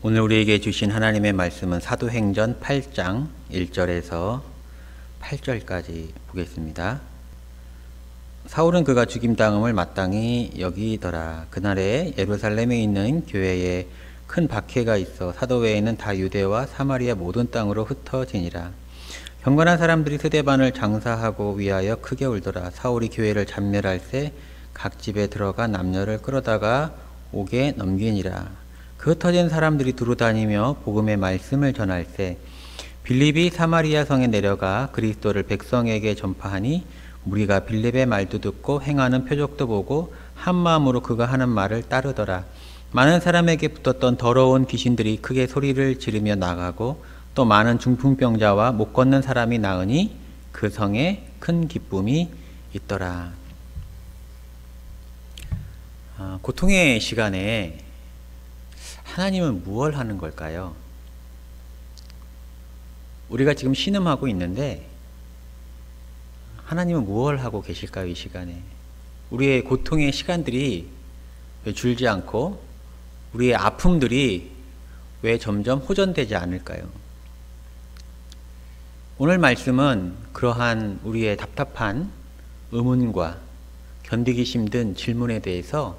오늘 우리에게 주신 하나님의 말씀은 사도행전 8장 1절에서 8절까지 보겠습니다. 사울은 그가 죽임당함을 마땅히 여기더라. 그날에 예루살렘에 있는 교회에 큰 박해가 있어 사도 외에는 다 유대와 사마리아 모든 땅으로 흩어지니라. 경건한 사람들이 스데반을 장사하고 위하여 크게 울더라. 사울이 교회를 잔멸할새 각 집에 들어가 남녀를 끌어다가 옥에 넘기니라. 그 흩어진 사람들이 두루다니며 복음의 말씀을 전할새 빌립이 사마리아 성에 내려가 그리스도를 백성에게 전파하니 무리가 빌립의 말도 듣고 행하는 표적도 보고 한 마음으로 그가 하는 말을 따르더라. 많은 사람에게 붙었던 더러운 귀신들이 크게 소리를 지르며 나가고 또 많은 중풍병자와 못 걷는 사람이 나으니 그 성에 큰 기쁨이 있더라. 고통의 시간에 하나님은 무엇을 하는 걸까요? 우리가 지금 신음하고 있는데 하나님은 무엇을 하고 계실까요? 이 시간에 우리의 고통의 시간들이 왜 줄지 않고 우리의 아픔들이 왜 점점 호전되지 않을까요? 오늘 말씀은 그러한 우리의 답답한 의문과 견디기 힘든 질문에 대해서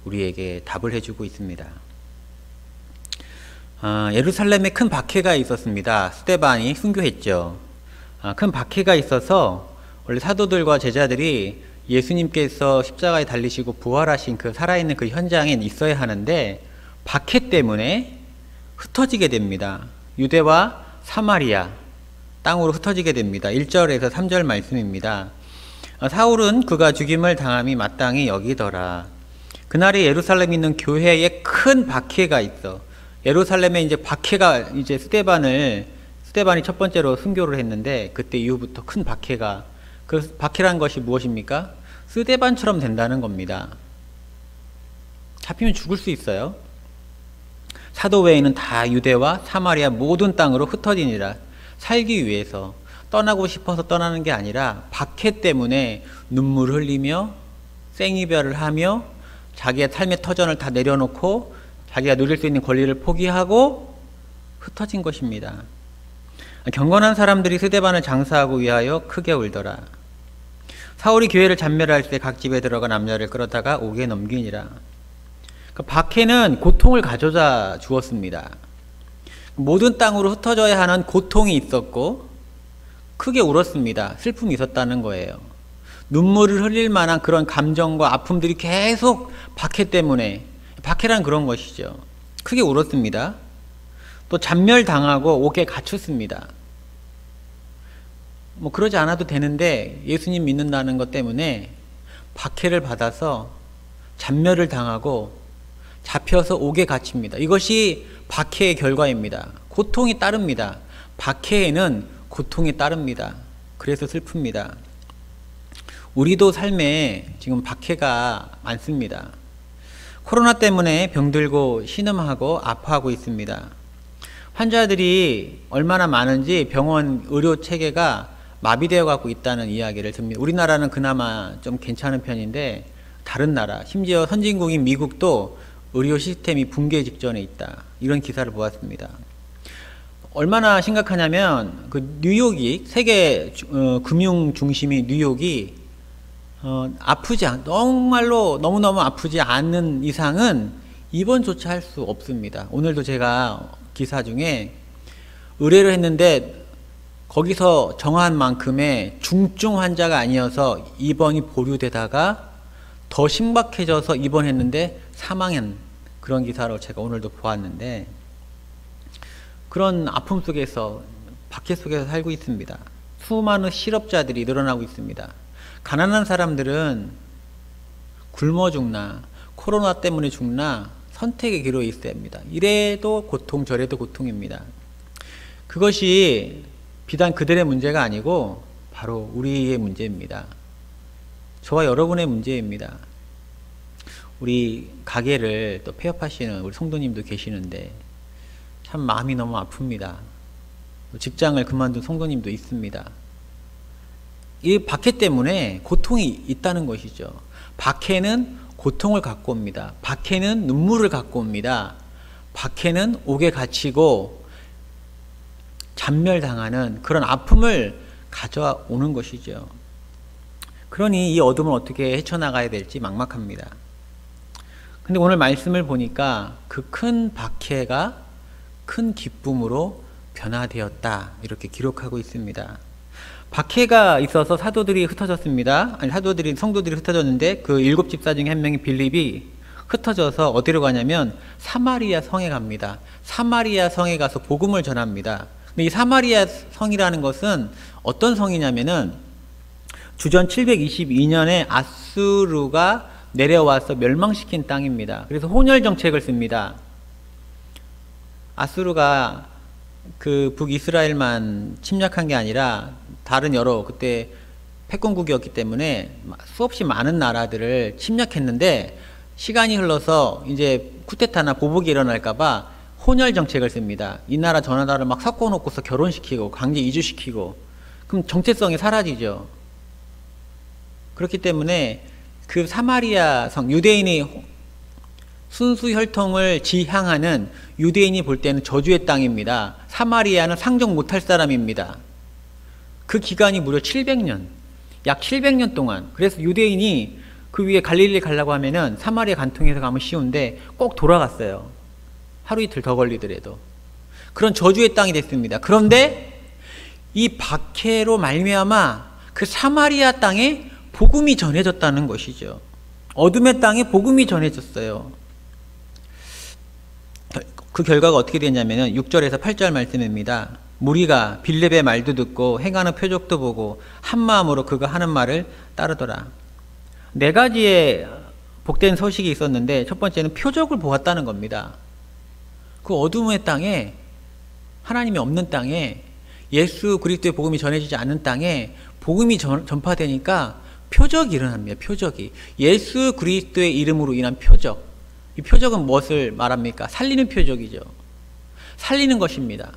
우리에게 답을 해주고 있습니다. 예루살렘에 큰 박해가 있었습니다. 스데반이 순교했죠. 큰 박해가 있어서 원래 사도들과 제자들이 예수님께서 십자가에 달리시고 부활하신 그 살아있는 그 현장에 있어야 하는데 박해 때문에 흩어지게 됩니다. 유대와 사마리아 땅으로 흩어지게 됩니다. 1절에서 3절 말씀입니다. 사울은 그가 죽임을 당함이 마땅히 여기더라. 그날에 예루살렘에 있는 교회에 큰 박해가 있어. 예루살렘에 이제 박해가 이제 스데반이 첫 번째로 순교를 했는데 그때 이후부터 큰 박해가, 그 박해란 것이 무엇입니까? 스데반처럼 된다는 겁니다. 잡히면 죽을 수 있어요. 사도 외에는 다 유대와 사마리아 모든 땅으로 흩어지니라. 살기 위해서 떠나고 싶어서 떠나는 게 아니라 박해 때문에 눈물 흘리며 생이별을 하며 자기의 삶의 터전을 다 내려놓고 자기가 누릴 수 있는 권리를 포기하고 흩어진 것입니다. 경건한 사람들이 스데반을 장사하고 위하여 크게 울더라. 사울이 교회를 잔멸할 때 각 집에 들어가 남녀를 끌어다가 옥에 넘기니라. 박해는 고통을 가져다 주었습니다. 모든 땅으로 흩어져야 하는 고통이 있었고 크게 울었습니다. 슬픔이 있었다는 거예요. 눈물을 흘릴 만한 그런 감정과 아픔들이 계속 박해 때문에, 박해란 그런 것이죠. 크게 울었습니다. 또 잔멸당하고 옥에 갇혔습니다. 그러지 않아도 되는데 예수님 믿는다는 것 때문에 박해를 받아서 잔멸을 당하고 잡혀서 옥에 갇힙니다. 이것이 박해의 결과입니다. 고통이 따릅니다. 박해에는 고통이 따릅니다. 그래서 슬픕니다. 우리도 삶에 지금 박해가 많습니다. 코로나 때문에 병들고 신음하고 아파하고 있습니다. 환자들이 얼마나 많은지 병원 의료 체계가 마비되어 갖고 있다는 이야기를 듭니다. 우리나라는 그나마 좀 괜찮은 편인데 다른 나라, 심지어 선진국인 미국도 의료 시스템이 붕괴 직전에 있다. 이런 기사를 보았습니다. 얼마나 심각하냐면 그 뉴욕이 세계 금융 중심인 뉴욕이 정말로 너무너무 아프지 않는 이상은 입원조차 할 수 없습니다. 오늘도 제가 기사 중에 의뢰를 했는데 거기서 정한 만큼의 중증 환자가 아니어서 입원이 보류되다가 더 심각해져서 입원했는데 사망한 그런 기사를 제가 오늘도 보았는데 그런 아픔 속에서, 박해 속에서 살고 있습니다. 수많은 실업자들이 늘어나고 있습니다. 가난한 사람들은 굶어 죽나 코로나 때문에 죽나 선택의 기로에 있어야 합니다. 이래도 고통 저래도 고통입니다. 그것이 비단 그들의 문제가 아니고 바로 우리의 문제입니다. 저와 여러분의 문제입니다. 우리 가게를 또 폐업하시는 우리 성도님도 계시는데 참 마음이 너무 아픕니다. 직장을 그만둔 성도님도 있습니다. 이 박해 때문에 고통이 있다는 것이죠. 박해는 고통을 갖고 옵니다. 박해는 눈물을 갖고 옵니다. 박해는 옥에 갇히고 잔멸당하는 그런 아픔을 가져오는 것이죠. 그러니 이 어둠을 어떻게 헤쳐나가야 될지 막막합니다. 근데 오늘 말씀을 보니까 그 큰 박해가 큰 기쁨으로 변화되었다, 이렇게 기록하고 있습니다. 박해가 있어서 사도들이 흩어졌습니다. 아니, 성도들이 흩어졌는데 그 7집사 중에 한 명이 빌립이 흩어져서 어디로 가냐면 사마리아 성에 갑니다. 사마리아 성에 가서 복음을 전합니다. 근데 이 사마리아 성이라는 것은 어떤 성이냐면은 주전 722년에 아수르가 내려와서 멸망시킨 땅입니다. 그래서 혼혈 정책을 씁니다. 아수르가 그 북이스라엘만 침략한 게 아니라 다른 여러 그때 패권국이었기 때문에 수없이 많은 나라들을 침략했는데, 시간이 흘러서 이제 쿠데타나 보복이 일어날까봐 혼혈 정책을 씁니다. 이 나라 저 나라를 막 섞어놓고서 결혼시키고 강제 이주시키고, 그럼 정체성이 사라지죠. 그렇기 때문에 그 사마리아 성, 유대인이 순수 혈통을 지향하는 유대인이 볼 때는 저주의 땅입니다. 사마리아는 상종 못할 사람입니다. 그 기간이 무려 700년, 약 700년 동안. 그래서 유대인이 그 위에 갈릴리 가려고 하면은 사마리아 간통해서 가면 쉬운데 꼭 돌아갔어요. 하루 이틀 더 걸리더라도. 그런 저주의 땅이 됐습니다. 그런데 이 박해로 말미암아 그 사마리아 땅에 복음이 전해졌다는 것이죠. 어둠의 땅에 복음이 전해졌어요. 그 결과가 어떻게 됐냐면 6절에서 8절 말씀입니다. 무리가 빌립의 말도 듣고 행하는 표적도 보고 한 마음으로 그가 하는 말을 따르더라. 4가지의 복된 소식이 있었는데, 첫 번째는 표적을 보았다는 겁니다. 그 어둠의 땅에, 하나님이 없는 땅에, 예수 그리스도의 복음이 전해지지 않는 땅에 복음이 전파되니까 표적이 일어납니다. 표적이. 예수 그리스도의 이름으로 인한 표적. 이 표적은 무엇을 말합니까? 살리는 표적이죠. 살리는 것입니다.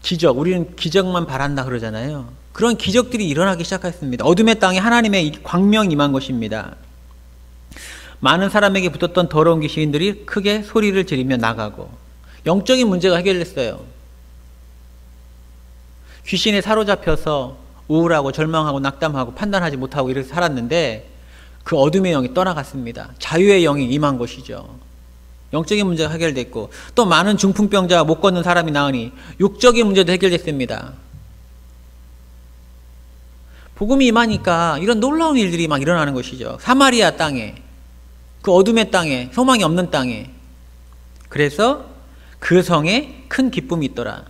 기적, 우리는 기적만 바란다 그러잖아요. 그런 기적들이 일어나기 시작했습니다. 어둠의 땅에 하나님의 광명이 임한 것입니다. 많은 사람에게 붙었던 더러운 귀신들이 크게 소리를 지르며 나가고, 영적인 문제가 해결됐어요. 귀신에 사로잡혀서 우울하고 절망하고 낙담하고 판단하지 못하고 이렇게 살았는데 그 어둠의 영이 떠나갔습니다. 자유의 영이 임한 것이죠. 영적인 문제가 해결됐고, 또 많은 중풍병자와 못 걷는 사람이 나으니 육적인 문제도 해결됐습니다. 복음이 임하니까 이런 놀라운 일들이 막 일어나는 것이죠. 사마리아 땅에, 그 어둠의 땅에, 소망이 없는 땅에. 그래서 그 성에 큰 기쁨이 있더라.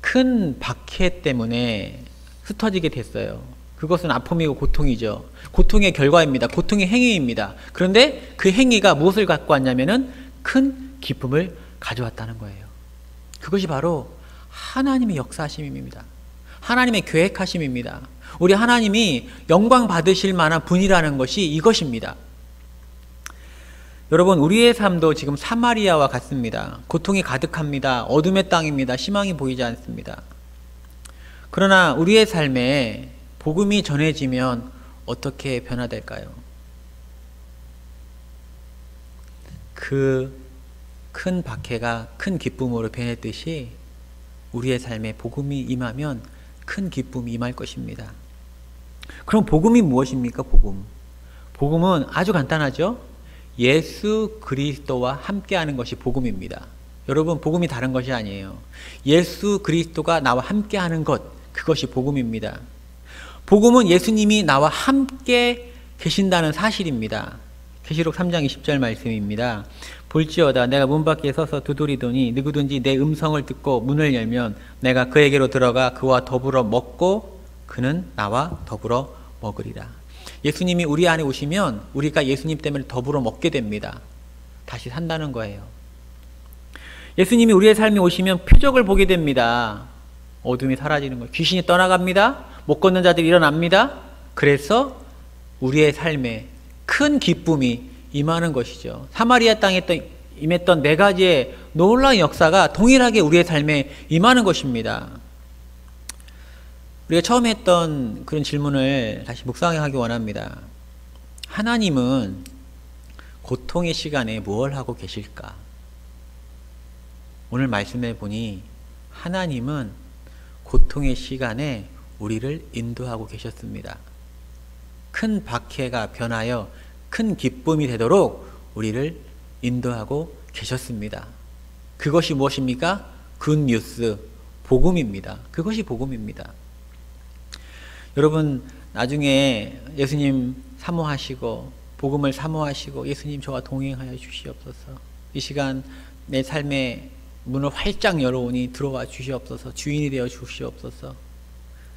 큰 박해 때문에 흩어지게 됐어요. 그것은 아픔이고 고통이죠. 고통의 결과입니다. 고통의 행위입니다. 그런데 그 행위가 무엇을 갖고 왔냐면은 큰 기쁨을 가져왔다는 거예요. 그것이 바로 하나님의 역사하심입니다. 하나님의 계획하심입니다. 우리 하나님이 영광 받으실 만한 분이라는 것이 이것입니다. 여러분, 우리의 삶도 지금 사마리아와 같습니다. 고통이 가득합니다. 어둠의 땅입니다. 희망이 보이지 않습니다. 그러나 우리의 삶에 복음이 전해지면 어떻게 변화될까요? 그 큰 박해가 큰 기쁨으로 변했듯이 우리의 삶에 복음이 임하면 큰 기쁨이 임할 것입니다. 그럼 복음이 무엇입니까? 복음은 아주 간단하죠? 예수 그리스도와 함께하는 것이 복음입니다. 여러분, 복음이 다른 것이 아니에요. 예수 그리스도가 나와 함께하는 것, 그것이 복음입니다. 복음은 예수님이 나와 함께 계신다는 사실입니다. 계시록 3장 20절 말씀입니다. 볼지어다 내가 문 밖에 서서 두드리더니 누구든지 내 음성을 듣고 문을 열면 내가 그에게로 들어가 그와 더불어 먹고 그는 나와 더불어 먹으리라. 예수님이 우리 안에 오시면 우리가 예수님 때문에 더불어 먹게 됩니다. 다시 산다는 거예요. 예수님이 우리의 삶에 오시면 표적을 보게 됩니다. 어둠이 사라지는 거예요. 귀신이 떠나갑니다. 못 걷는 자들이 일어납니다. 그래서 우리의 삶에 큰 기쁨이 임하는 것이죠. 사마리아 땅에 임했던 4가지의 놀라운 역사가 동일하게 우리의 삶에 임하는 것입니다. 우리가 처음에 했던 그런 질문을 다시 묵상하기 원합니다. 하나님은 고통의 시간에 무엇을 하고 계실까? 오늘 말씀해 보니 하나님은 고통의 시간에 우리를 인도하고 계셨습니다. 큰 박해가 변하여 큰 기쁨이 되도록 우리를 인도하고 계셨습니다. 그것이 무엇입니까? 굿뉴스, 복음입니다. 그것이 복음입니다. 여러분, 나중에 예수님 사모하시고 복음을 사모하시고 예수님 저와 동행하여 주시옵소서. 이 시간 내 삶의 문을 활짝 열어오니 들어와 주시옵소서. 주인이 되어 주시옵소서.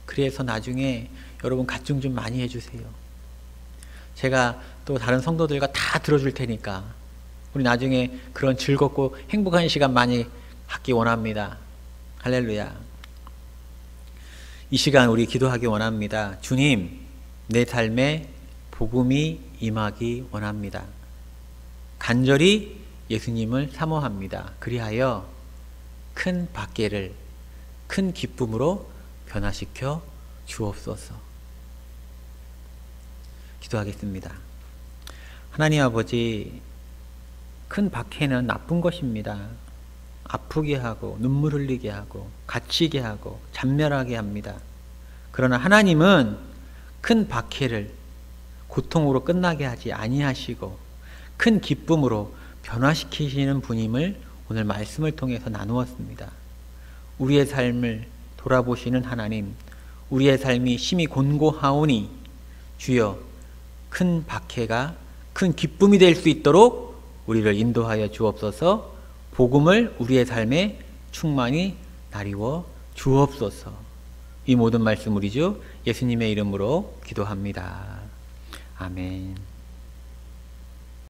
그래서 나중에 여러분 가증 좀 많이 해주세요. 제가 또 다른 성도들과 다 들어줄 테니까 우리 나중에 그런 즐겁고 행복한 시간 많이 갖기 원합니다. 할렐루야. 이 시간 우리 기도하기 원합니다. 주님, 내 삶에 복음이 임하기 원합니다. 간절히 예수님을 사모합니다. 그리하여 큰 박해를 큰 기쁨으로 변화시켜 주옵소서. 기도하겠습니다. 하나님 아버지, 큰 박해는 나쁜 것입니다. 아프게 하고 눈물 흘리게 하고 갇히게 하고 잔멸하게 합니다. 그러나 하나님은 큰 박해를 고통으로 끝나게 하지 아니하시고 큰 기쁨으로 변화시키시는 분임을 오늘 말씀을 통해서 나누었습니다. 우리의 삶을 돌아보시는 하나님, 우리의 삶이 심히 곤고하오니 주여 큰 박해가 큰 기쁨이 될 수 있도록 우리를 인도하여 주옵소서. 복음을 우리의 삶에 충만히 나리워 주옵소서. 이 모든 말씀 우리 주 예수님의 이름으로 기도합니다. 아멘.